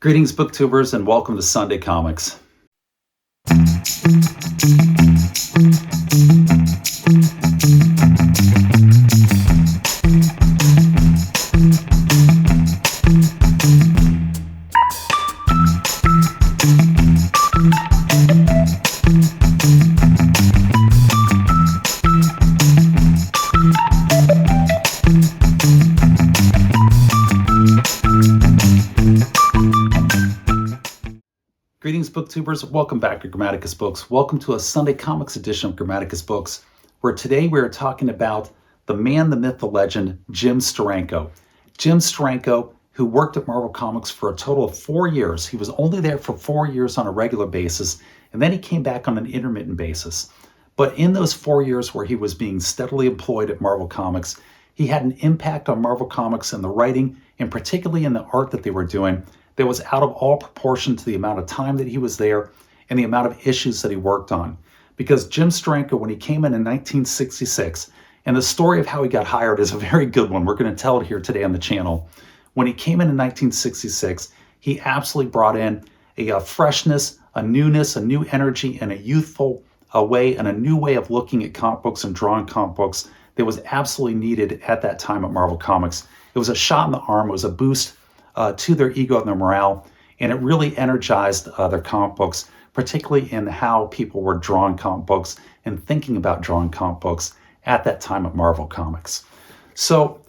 Greetings, booktubers, and welcome to Sunday Comics. Greetings, booktubers. Welcome back to Grammaticus Books. Welcome to a Sunday Comics edition of Grammaticus Books, where today we are talking about the man, the myth, the legend, Jim Steranko. Jim Steranko, who worked at Marvel Comics for a total of 4 years. He was only there for 4 years on a regular basis, and then he came back on an intermittent basis. But in those 4 years where he was being steadily employed at Marvel Comics, he had an impact on Marvel Comics and the writing, and particularly in the art that they were doing, that was out of all proportion to the amount of time that he was there and the amount of issues that he worked on. Because Jim Steranko, when he came in 1966, and the story of how he got hired is a very good one. We're going to tell it here today on the channel. When he came in 1966, he absolutely brought in a freshness, a newness, a new energy, and a youthful way, and a new way of looking at comic books and drawing comic books that was absolutely needed at that time at Marvel Comics. It was a shot in the arm. It was a boost to their ego and their morale, and it really energized their comic books, particularly in how people were drawing comic books and thinking about drawing comic books at that time at Marvel Comics. So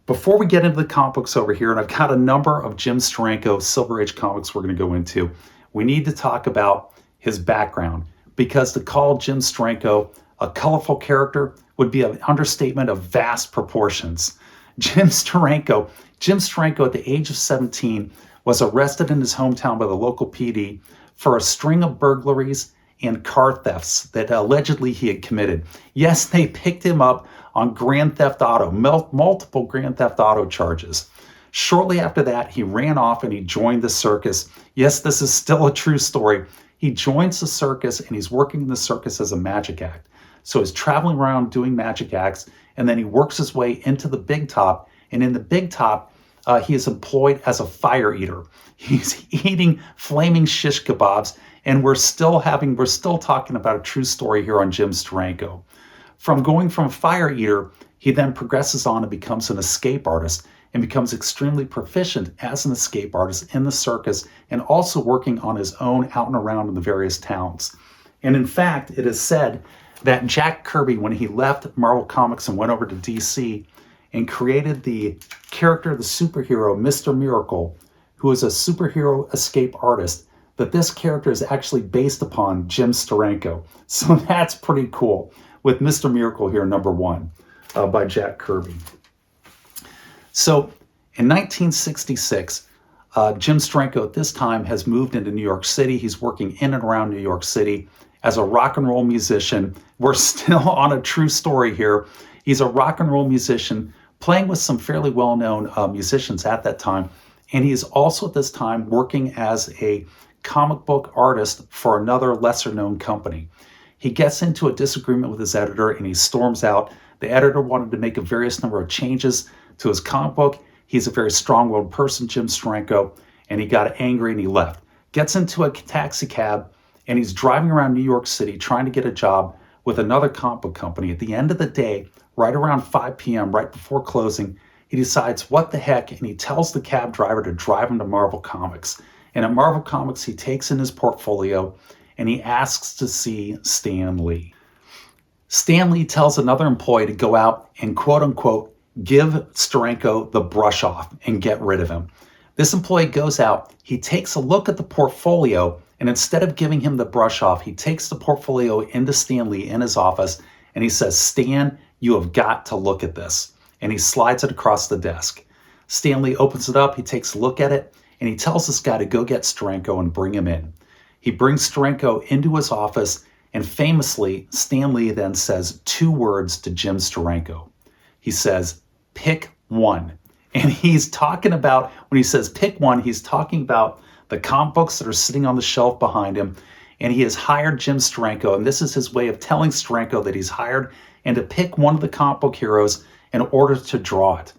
before we get into the comic books over here, and I've got a number of Jim Steranko Silver Age comics we're going to go into, we need to talk about his background, because to call Jim Steranko a colorful character would be an understatement of vast proportions. Jim Steranko at the age of 17 was arrested in his hometown by the local PD for a string of burglaries and car thefts that allegedly he had committed. Yes, they picked him up on Grand Theft Auto, multiple Grand Theft Auto charges. Shortly after that, he ran off and he joined the circus. Yes, this is still a true story. He joins the circus and he's working in the circus as a magic act. So he's traveling around doing magic acts, and then he works his way into the Big Top. And in the Big Top, he is employed as a fire eater. He's eating flaming shish kebabs, and we're still talking about a true story here on Jim Steranko. From going from a fire eater, he then progresses on and becomes an escape artist, and becomes extremely proficient as an escape artist in the circus, and also working on his own out and around in the various towns. And in fact, it is said that Jack Kirby, when he left Marvel Comics and went over to DC and created the character, the superhero, Mr. Miracle, who is a superhero escape artist, that this character is actually based upon Jim Steranko. So that's pretty cool, with Mr. Miracle here, number 1, by Jack Kirby. So in 1966, Jim Steranko at this time has moved into New York City. He's working in and around New York City as a rock and roll musician. We're still on a true story here. He's a rock and roll musician playing with some fairly well-known musicians at that time. And he is also at this time working as a comic book artist for another lesser-known company. He gets into a disagreement with his editor and he storms out. The editor wanted to make a various number of changes to his comic book. He's a very strong-willed person, Jim Steranko, and he got angry and he left. Gets into a taxi cab and he's driving around New York City trying to get a job with another comic book company. At the end of the day, right around 5 p.m., right before closing, he decides, what the heck, and he tells the cab driver to drive him to Marvel Comics. And at Marvel Comics, he takes in his portfolio and he asks to see Stan Lee. Stan Lee tells another employee to go out and, quote unquote, give Steranko the brush off and get rid of him. This employee goes out, he takes a look at the portfolio, and instead of giving him the brush off, he takes the portfolio into Stan Lee in his office, and he says, Stan, you have got to look at this. And he slides it across the desk. Stan Lee opens it up, he takes a look at it, and he tells this guy to go get Steranko and bring him in. He brings Steranko into his office, and famously, Stan Lee then says 2 words to Jim Steranko. He says, pick one. And he's talking about, when he says pick one, he's talking about the comic books that are sitting on the shelf behind him. And he has hired Jim Steranko, and this is his way of telling Steranko that he's hired and to pick one of the comic book heroes in order to draw it.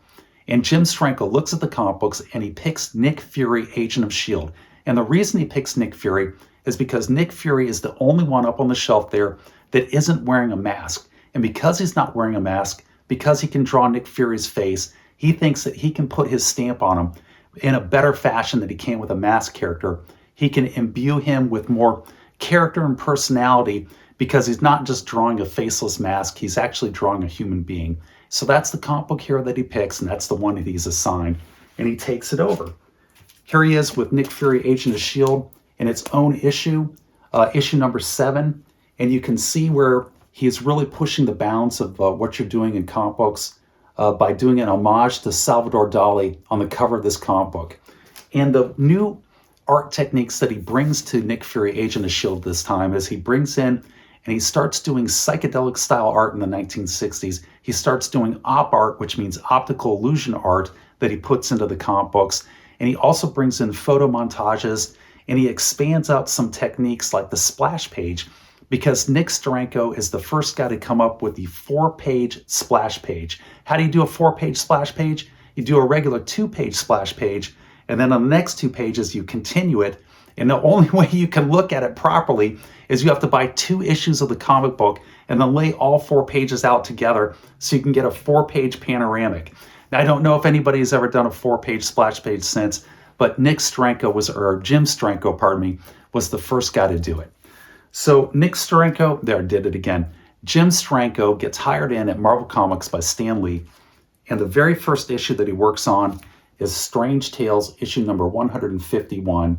And Jim Steranko looks at the comic books and he picks Nick Fury, Agent of S.H.I.E.L.D. And the reason he picks Nick Fury is because Nick Fury is the only one up on the shelf there that isn't wearing a mask. And because he's not wearing a mask, because he can draw Nick Fury's face, he thinks that he can put his stamp on him in a better fashion than he can with a mask character. He can imbue him with more character and personality because he's not just drawing a faceless mask, he's actually drawing a human being. So that's the comic book hero that he picks, and that's the one that he's assigned, and he takes it over. Here he is with Nick Fury, Agent of S.H.I.E.L.D. in its own issue, issue number 7, and you can see where he's really pushing the bounds of what you're doing in comic books by doing an homage to Salvador Dali on the cover of this comic book. And the new art techniques that he brings to Nick Fury, Agent of S.H.I.E.L.D. this time is he brings in and he starts doing psychedelic style art in the 1960s. He starts doing op art, which means optical illusion art that he puts into the comic books. And he also brings in photo montages, and he expands out some techniques like the splash page, because Nick Steranko is the first guy to come up with the 4-page splash page. How do you do a 4-page splash page? You do a regular 2-page splash page, and then on the next 2 pages, you continue it. And the only way you can look at it properly is you have to buy 2 issues of the comic book and then lay all 4 pages out together so you can get a 4-page panoramic. Now, I don't know if anybody has ever done a 4-page splash page since, but Jim Steranko, pardon me, was the first guy to do it. So Nick Steranko, there, I did it again. Jim Steranko gets hired in at Marvel Comics by Stan Lee, and the very first issue that he works on is Strange Tales, issue number 151,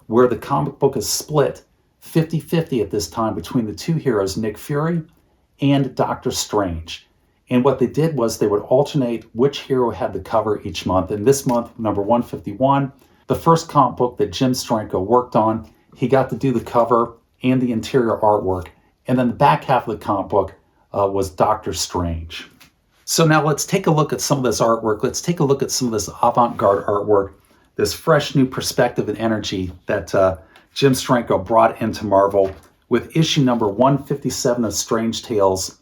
where the comic book is split 50-50 at this time between the 2 heroes, Nick Fury and Doctor Strange. And what they did was they would alternate which hero had the cover each month. And this month, number 151, the first comic book that Jim Steranko worked on, he got to do the cover and the interior artwork. And then the back half of the comic book was Doctor Strange. So now let's take a look at some of this artwork. Let's take a look at some of this avant-garde artwork, this fresh new perspective and energy that Jim Steranko brought into Marvel with issue number 157 of Strange Tales,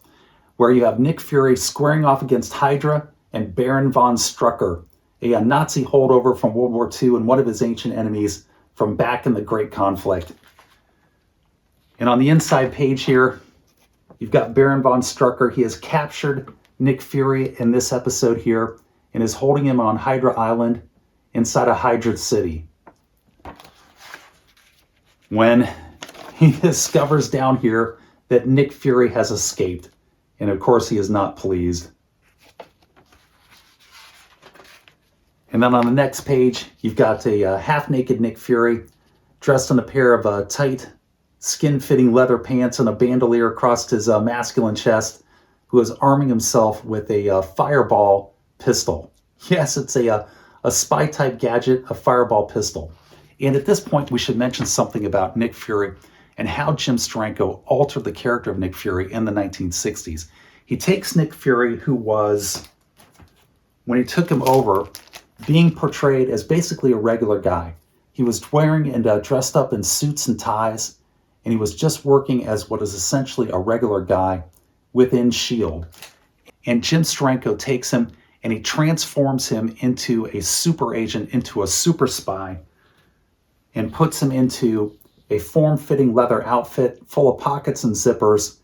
where you have Nick Fury squaring off against Hydra and Baron von Strucker, a Nazi holdover from World War II and one of his ancient enemies from back in the Great Conflict. And on the inside page here, you've got Baron von Strucker. He has captured Nick Fury in this episode here and is holding him on Hydra Island inside of Hydra City, when he discovers down here that Nick Fury has escaped. And of course, he is not pleased. And then on the next page, you've got a half-naked Nick Fury dressed in a pair of tight, skin-fitting leather pants and a bandolier across his masculine chest, who is arming himself with a fireball pistol. Yes, it's a spy-type gadget, a fireball pistol. And at this point, we should mention something about Nick Fury and how Jim Steranko altered the character of Nick Fury in the 1960s. He takes Nick Fury, who was, when he took him over, being portrayed as basically a regular guy. He was wearing and dressed up in suits and ties, and he was just working as what is essentially a regular guy within S.H.I.E.L.D. And Jim Steranko takes him and he transforms him into a super agent, into a super spy, and puts him into a form-fitting leather outfit full of pockets and zippers,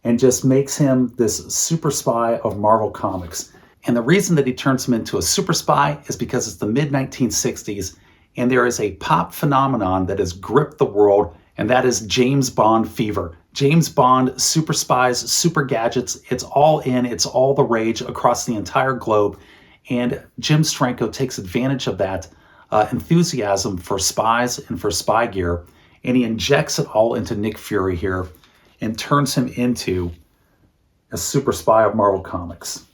and just makes him this super spy of Marvel Comics. And the reason that he turns him into a super spy is because it's the mid-1960s, and there is a pop phenomenon that has gripped the world, and that is James Bond fever. James Bond, super spies, super gadgets, it's all in, it's all the rage across the entire globe. And Jim Steranko takes advantage of that enthusiasm for spies and for spy gear, and he injects it all into Nick Fury here and turns him into a super spy of Marvel Comics.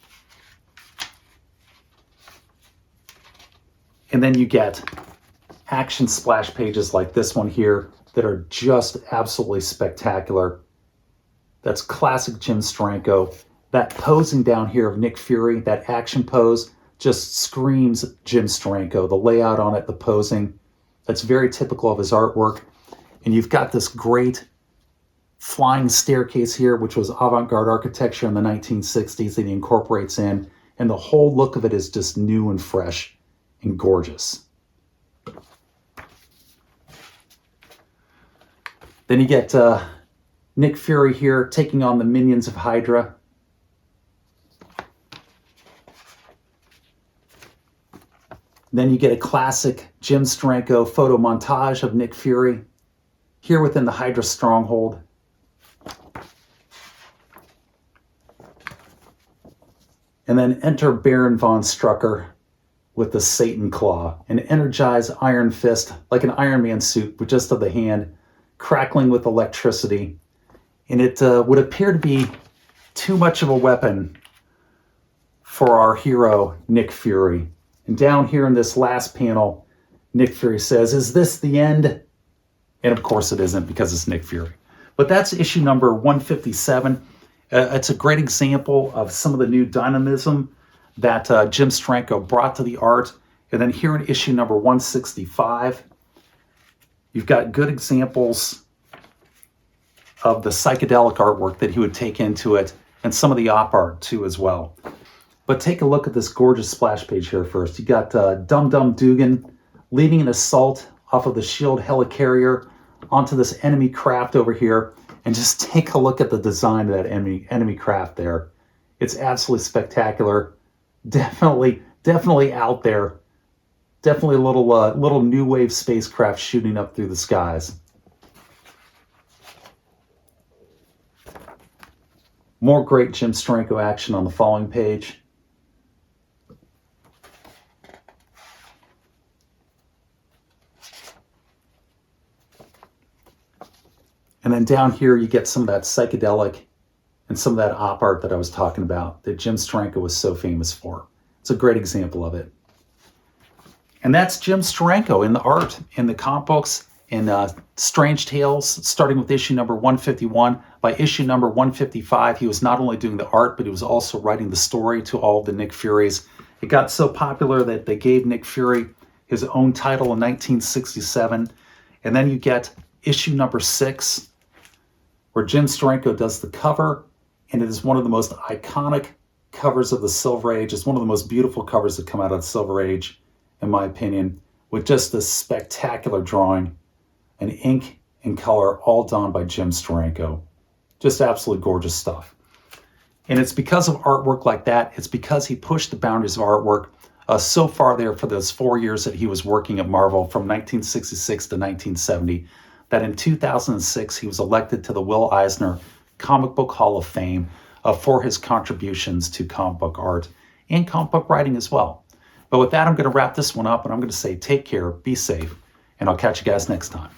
And then you get action splash pages like this one here that are just absolutely spectacular. That's classic Jim Steranko. That posing down here of Nick Fury, that action pose, just screams Jim Steranko. The layout on it, the posing, that's very typical of his artwork. And you've got this great flying staircase here, which was avant-garde architecture in the 1960s that he incorporates in. and the whole look of it is just new and fresh and gorgeous. Then you get Nick Fury here taking on the minions of Hydra. Then you get a classic Jim Steranko photo montage of Nick Fury here within the Hydra stronghold. And then enter Baron von Strucker with the Satan Claw, an energized iron fist like an Iron Man suit, but just of the hand, crackling with electricity. And it would appear to be too much of a weapon for our hero, Nick Fury. And down here in this last panel, Nick Fury says, "Is this the end?" And of course it isn't, because it's Nick Fury. But that's issue number 157. It's a great example of some of the new dynamism that Jim Steranko brought to the art. And then here in issue number 165, you've got good examples of the psychedelic artwork that he would take into it, and some of the op art too as well. But take a look at this gorgeous splash page here first. You got Dum Dum Dugan leading an assault off of the S.H.I.E.L.D. helicarrier onto this enemy craft over here. And just take a look at the design of that enemy craft there. It's absolutely spectacular. Definitely out there. Definitely a little new wave spacecraft shooting up through the skies. More great Jim Steranko action on the following page. And then down here, you get some of that psychedelic and some of that op art that I was talking about that Jim Steranko was so famous for. It's a great example of it. And that's Jim Steranko in the art, in the comic books, in Strange Tales, starting with issue number 151. By issue number 155, he was not only doing the art, but he was also writing the story to all of the Nick Furies. It got so popular that they gave Nick Fury his own title in 1967. And then you get issue number 6, where Jim Steranko does the cover, and it is one of the most iconic covers of the Silver Age. It's one of the most beautiful covers that come out of the Silver Age, in my opinion, with just this spectacular drawing, and ink and color, all done by Jim Steranko. Just absolutely gorgeous stuff. And it's because of artwork like that, it's because he pushed the boundaries of artwork so far there for those 4 years that he was working at Marvel, from 1966 to 1970, that in 2006, he was elected to the Will Eisner Comic Book Hall of Fame for his contributions to comic book art and comic book writing as well. But with that, I'm going to wrap this one up, and I'm going to say take care, be safe, and I'll catch you guys next time.